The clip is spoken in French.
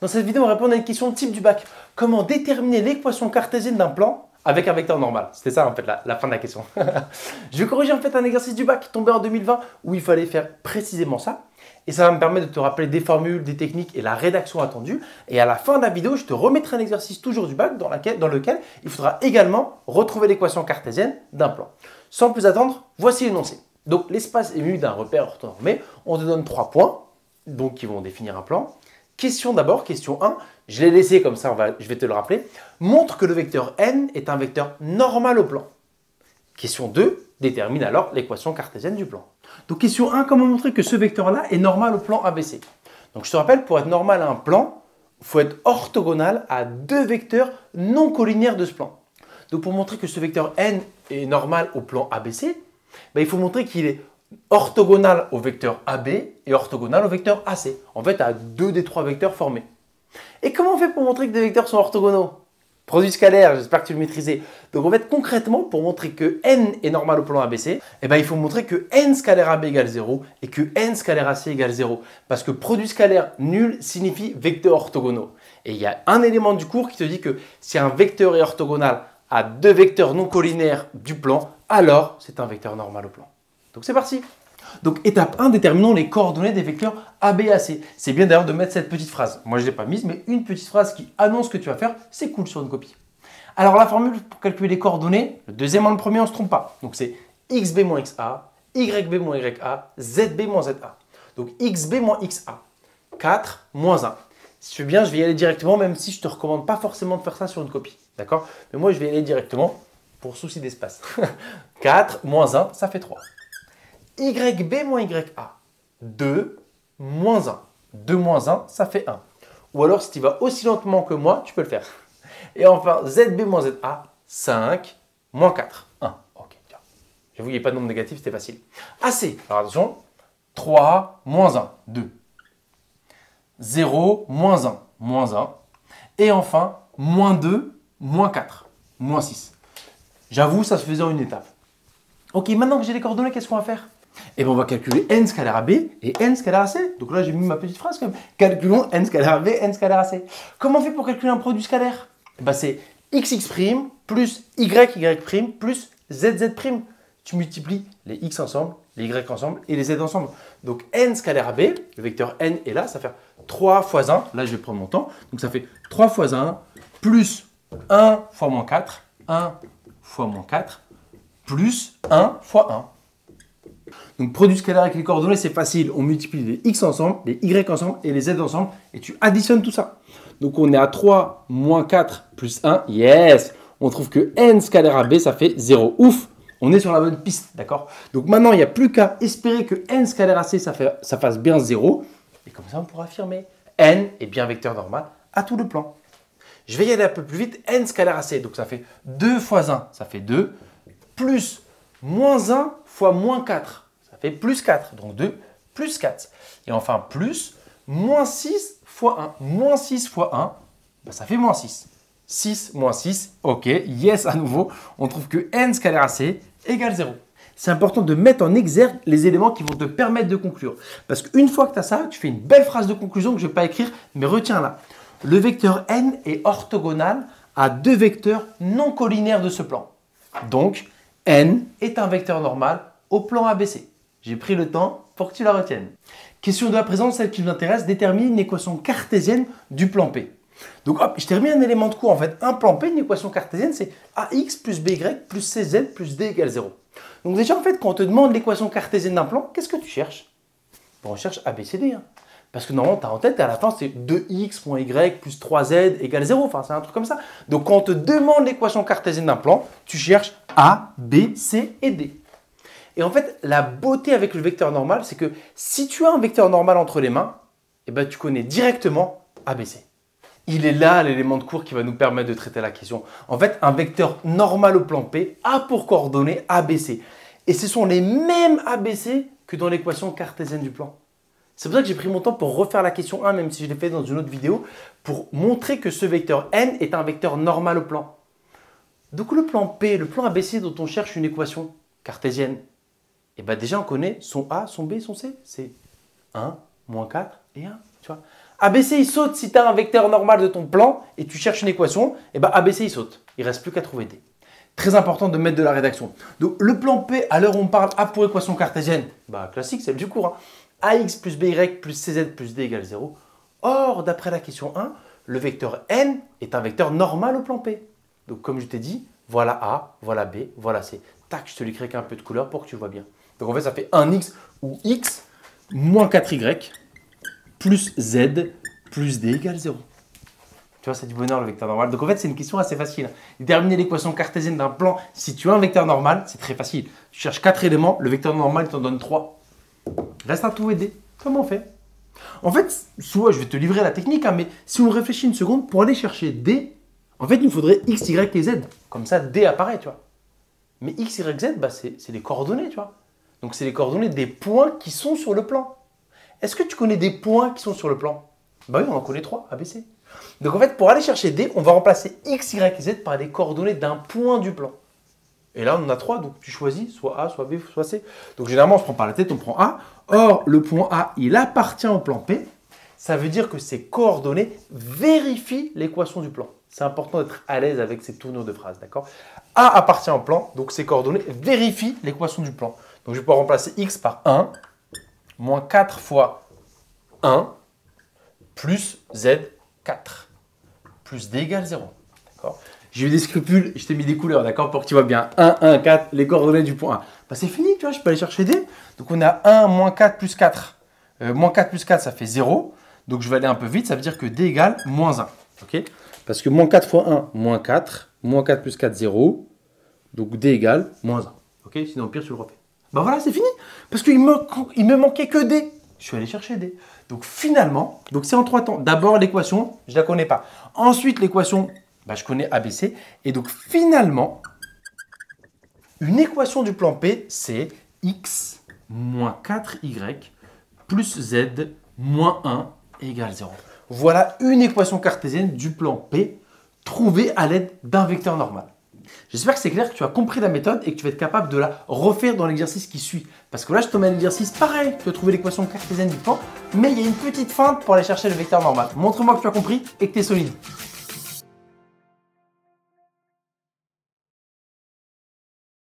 Dans cette vidéo, on va répondre à une question type du bac. Comment déterminer l'équation cartésienne d'un plan avec un vecteur normal? C'était ça en fait la fin de la question. Je vais corriger en fait un exercice du bac tombé en 2020 où il fallait faire précisément ça. Et ça va me permettre de te rappeler des formules, des techniques et la rédaction attendue. Et à la fin de la vidéo, je te remettrai un exercice toujours du bac dans lequel il faudra également retrouver l'équation cartésienne d'un plan. Sans plus attendre, voici l'énoncé. Donc l'espace est muni d'un repère orthonormé. On te donne 3 points donc, qui vont définir un plan. Question d'abord, question 1, je l'ai laissé comme ça, je vais te le rappeler. Montre que le vecteur n est un vecteur normal au plan. Question 2, détermine alors l'équation cartésienne du plan. Donc question 1, comment montrer que ce vecteur-là est normal au plan ABC? Donc je te rappelle, pour être normal à un plan, il faut être orthogonal à deux vecteurs non collinaires de ce plan. Donc pour montrer que ce vecteur n est normal au plan ABC, il faut montrer qu'il est orthogonal au vecteur AB et orthogonal au vecteur AC. En fait, à deux des trois vecteurs formés. Et comment on fait pour montrer que des vecteurs sont orthogonaux? Produit scalaire, j'espère que tu le maîtrisais. Donc en fait, concrètement, pour montrer que n est normal au plan ABC, il faut montrer que n scalaire AB égale 0 et que n scalaire AC égale 0. Parce que produit scalaire nul signifie vecteurs orthogonaux. Et il y a un élément du cours qui te dit que si un vecteur est orthogonal à deux vecteurs non collinaires du plan, alors c'est un vecteur normal au plan. Donc c'est parti. Donc étape 1, déterminons les coordonnées des vecteurs AB et AC. C'est bien d'ailleurs de mettre cette petite phrase. Moi je ne l'ai pas mise, mais une petite phrase qui annonce ce que tu vas faire, c'est cool sur une copie. Alors la formule pour calculer les coordonnées, le deuxième en le premier, on ne se trompe pas. Donc c'est xb moins xa, yb moins ya, zb moins za. Donc xb moins xa, 4 moins 1. Si tu veux bien, je vais y aller directement, même si je ne te recommande pas forcément de faire ça sur une copie. D'accord? Mais moi je vais y aller directement pour souci d'espace. 4 moins 1, ça fait 3. YB moins YA, 2 moins 1. 2 moins 1, ça fait 1. Ou alors, si tu vas aussi lentement que moi, tu peux le faire. Et enfin, ZB moins ZA, 5 moins 4, 1. Ok, bien. J'avoue, il n'y a pas de nombre négatif, c'était facile. AC, alors attention, 3 moins 1, 2. 0 moins 1, moins 1. Et enfin, moins 2, moins 4, moins 6. J'avoue, ça se faisait en une étape. Ok, maintenant que j'ai les coordonnées, qu'est-ce qu'on va faire? Et bien, on va calculer n scalaire AB et n scalaire AC. Donc là, j'ai mis ma petite phrase quand même. Calculons n scalaire AB, n scalaire AC. Comment on fait pour calculer un produit scalaire? C'est xx' plus yy' plus zz'. Tu multiplies les x ensemble, les y ensemble et les z ensemble. Donc n scalaire AB, le vecteur n est là, ça fait 3 fois 1. Là, je vais prendre mon temps. Donc ça fait 3 fois 1 plus 1 fois moins 4. 1 fois moins 4 plus 1 fois 1. Donc, produit scalaire avec les coordonnées, c'est facile. On multiplie les x ensemble, les y ensemble et les z ensemble et tu additionnes tout ça. Donc, on est à 3 moins 4 plus 1. Yes! On trouve que n scalaire AB, ça fait 0. Ouf! On est sur la bonne piste, d'accord? Donc, maintenant, il n'y a plus qu'à espérer que n scalaire AC, ça fasse bien 0. Et comme ça, on pourra affirmer n est bien vecteur normal à tout le plan. Je vais y aller un peu plus vite. N scalaire AC, donc ça fait 2 fois 1, ça fait 2. Plus moins 1 fois moins 4, ça fait plus 4. Donc 2 plus 4. Et enfin plus moins 6 fois 1. Moins 6 fois 1, ça fait moins 6. 6 moins 6, ok, yes à nouveau. On trouve que n scalaire AC égale 0. C'est important de mettre en exergue les éléments qui vont te permettre de conclure. Parce qu'une fois que tu as ça, tu fais une belle phrase de conclusion que je ne vais pas écrire, mais retiens-la. Le vecteur n est orthogonal à deux vecteurs non collinaires de ce plan. Donc, n est un vecteur normal au plan ABC. J'ai pris le temps pour que tu la retiennes. Question de la présente, celle qui nous intéresse, détermine une équation cartésienne du plan P. Donc hop, je t'ai remis un élément de cours en fait. Un plan P, une équation cartésienne, c'est AX plus BY plus CZ plus D égale 0. Donc déjà en fait, quand on te demande l'équation cartésienne d'un plan, qu'est-ce que tu cherches? On cherche ABCD. Parce que normalement, tu as en tête, à la fin, c'est 2x moins y plus 3z égale 0. Enfin, c'est un truc comme ça. Donc, quand on te demande l'équation cartésienne d'un plan, tu cherches A, B, C et D. Et en fait, la beauté avec le vecteur normal, c'est que si tu as un vecteur normal entre les mains, tu connais directement ABC. Il est là l'élément de cours qui va nous permettre de traiter la question. En fait, un vecteur normal au plan P a pour coordonnées ABC. Et ce sont les mêmes ABC que dans l'équation cartésienne du plan. C'est pour ça que j'ai pris mon temps pour refaire la question 1, même si je l'ai fait dans une autre vidéo, pour montrer que ce vecteur n est un vecteur normal au plan. Donc le plan P, le plan ABC dont on cherche une équation cartésienne, déjà on connaît son A, son B, son C. C'est 1, moins 4 et 1. Tu vois. ABC, il saute si tu as un vecteur normal de ton plan et tu cherches une équation, et ben ABC, il saute. Il ne reste plus qu'à trouver D. Très important de mettre de la rédaction. Donc, le plan P, à l'heure où on parle A pour équation cartésienne, bah, classique, celle du cours. Hein. AX plus BY plus CZ plus D égale 0. Or, d'après la question 1, le vecteur N est un vecteur normal au plan P. Donc, comme je t'ai dit, voilà A, voilà B, voilà C. Tac, je te l'écris avec un peu de couleur pour que tu vois bien. Donc, en fait, ça fait 1X ou X moins 4Y plus Z plus D égale 0. Tu vois, c'est du bonheur le vecteur normal. Donc en fait, c'est une question assez facile. Déterminer l'équation cartésienne d'un plan, si tu as un vecteur normal, c'est très facile. Tu cherches 4 éléments, le vecteur normal, il t'en donne 3. Reste à trouver D. Comment on fait? En fait, soit je vais te livrer la technique, hein, mais si on réfléchit une seconde, pour aller chercher D, en fait, il nous faudrait X, Y et Z. Comme ça, D apparaît, tu vois. Mais X, Y, Z, bah, c'est les coordonnées, tu vois. Donc c'est les coordonnées des points qui sont sur le plan. Est-ce que tu connais des points qui sont sur le plan? Bah oui, on en connaît 3, ABC. Donc en fait, pour aller chercher D, on va remplacer X, Y et Z par les coordonnées d'un point du plan. Et là, on en a 3, donc tu choisis soit A, soit B, soit C. Donc généralement, on se prend par la tête, on prend A. Or, le point A, il appartient au plan P. Ça veut dire que ces coordonnées vérifient l'équation du plan. C'est important d'être à l'aise avec ces tournures de phrases, d'accord? A appartient au plan, donc ces coordonnées vérifient l'équation du plan. Donc je vais pouvoir remplacer X par 1, moins 4 fois 1, plus Z, 4, plus D égale 0. D'accord? J'ai eu des scrupules, je t'ai mis des couleurs, d'accord, pour que tu vois bien. 1, 1, 4, les coordonnées du point A. Bah, c'est fini, tu vois, je peux aller chercher D. Donc on a 1, moins 4 plus 4. Moins 4 plus 4, ça fait 0. Donc je vais aller un peu vite, ça veut dire que D égale moins 1. Okay, parce que moins 4 fois 1, moins 4. Moins 4 plus 4, 0. Donc D égale moins 1. Okay, sinon au pire, tu le refais. Bah voilà, c'est fini. Parce qu'il me manquait que D. Je suis allé chercher D. Donc finalement, c'est en 3 temps. D'abord l'équation, je ne la connais pas. Ensuite l'équation, bah, je connais ABC. Et donc finalement, une équation du plan P, c'est X moins 4Y plus Z moins 1 égale 0. Voilà une équation cartésienne du plan P trouvée à l'aide d'un vecteur normal. J'espère que c'est clair, que tu as compris la méthode et que tu vas être capable de la refaire dans l'exercice qui suit. Parce que là, je te mets un exercice pareil. Tu vas trouver l'équation cartésienne du plan, mais il y a une petite feinte pour aller chercher le vecteur normal. Montre-moi que tu as compris et que tu es solide.